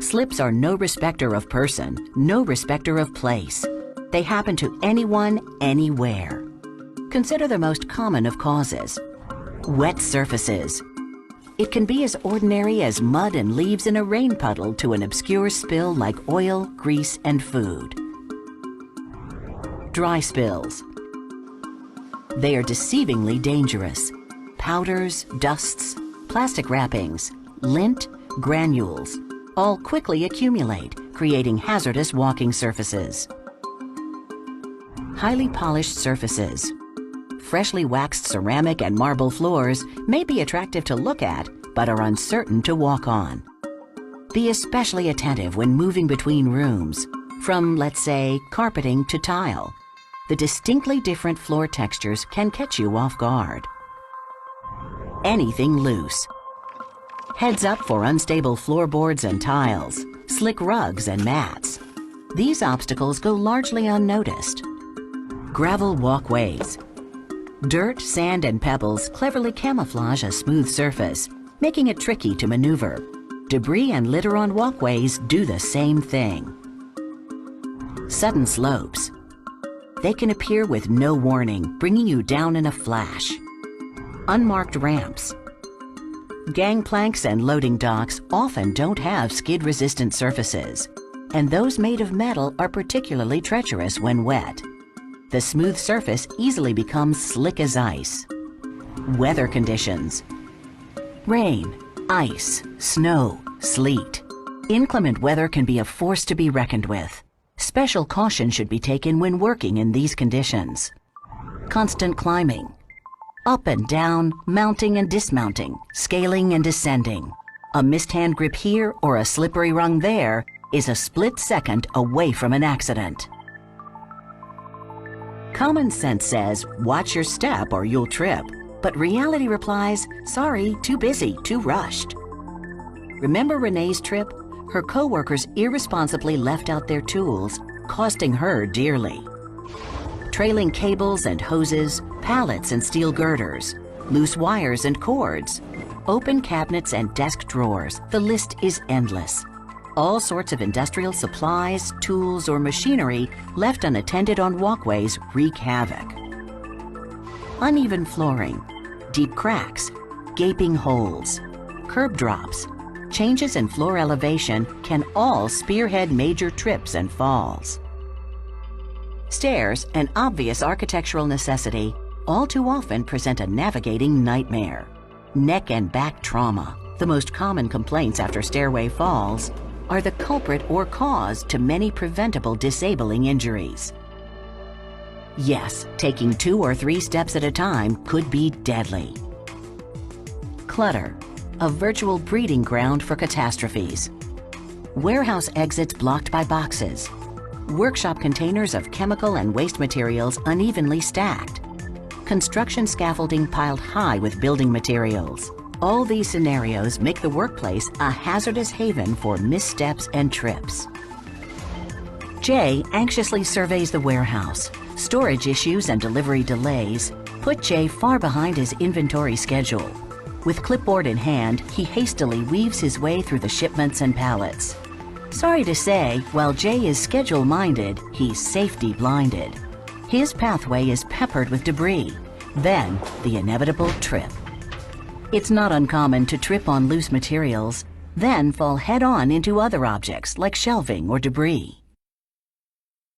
Slips are no respecter of person, no respecter of place. They happen to anyone, anywhere. Consider the most common of causes. Wet surfaces. It can be as ordinary as mud and leaves in a rain puddle to an obscure spill like oil, grease, and food. Dry spills. They are deceivingly dangerous. Powders, dusts, plastic wrappings, lint, granules, all quickly accumulate, creating hazardous walking surfaces. Highly polished surfaces. Freshly waxed ceramic and marble floors may be attractive to look at, but are uncertain to walk on. Be especially attentive when moving between rooms, from, let's say, carpeting to tile. The distinctly different floor textures can catch you off guard. Anything loose. Heads up for unstable floorboards and tiles, slick rugs and mats. These obstacles go largely unnoticed. Gravel walkways. Dirt, sand, and pebbles cleverly camouflage a smooth surface, making it tricky to maneuver. Debris and litter on walkways do the same thing. Sudden slopes. They can appear with no warning, bringing you down in a flash. Unmarked ramps. Gangplanks and loading docks often don't have skid-resistant surfaces, and those made of metal are particularly treacherous when wet. The smooth surface easily becomes slick as ice. Weather conditions. Rain, ice, snow, sleet. Inclement weather can be a force to be reckoned with. Special caution should be taken when working in these conditions. Constant climbing. Up and down, mounting and dismounting, scaling and descending. A missed hand grip here or a slippery rung there is a split second away from an accident. Common sense says, watch your step or you'll trip. But reality replies, sorry, too busy, too rushed. Remember Renee's trip? Her co-workers irresponsibly left out their tools, costing her dearly. Trailing cables and hoses, pallets and steel girders, loose wires and cords, open cabinets and desk drawers. The list is endless. All sorts of industrial supplies, tools, or machinery left unattended on walkways wreak havoc. Uneven flooring, deep cracks, gaping holes, curb drops, changes in floor elevation can all spearhead major trips and falls. Stairs, an obvious architectural necessity, all too often present a navigating nightmare. Neck and back trauma, the most common complaints after stairway falls, are the culprit or cause to many preventable disabling injuries. Yes, taking 2 or 3 steps at a time could be deadly. Clutter, a virtual breeding ground for catastrophes. Warehouse exits blocked by boxes. Workshop containers of chemical and waste materials unevenly stacked. Construction scaffolding piled high with building materials. All these scenarios make the workplace a hazardous haven for missteps and trips. Jay anxiously surveys the warehouse. Storage issues and delivery delays put Jay far behind his inventory schedule. With clipboard in hand, he hastily weaves his way through the shipments and pallets. Sorry to say, while Jay is schedule-minded, he's safety-blinded. His pathway is peppered with debris, then the inevitable trip. It's not uncommon to trip on loose materials, then fall head-on into other objects like shelving or debris.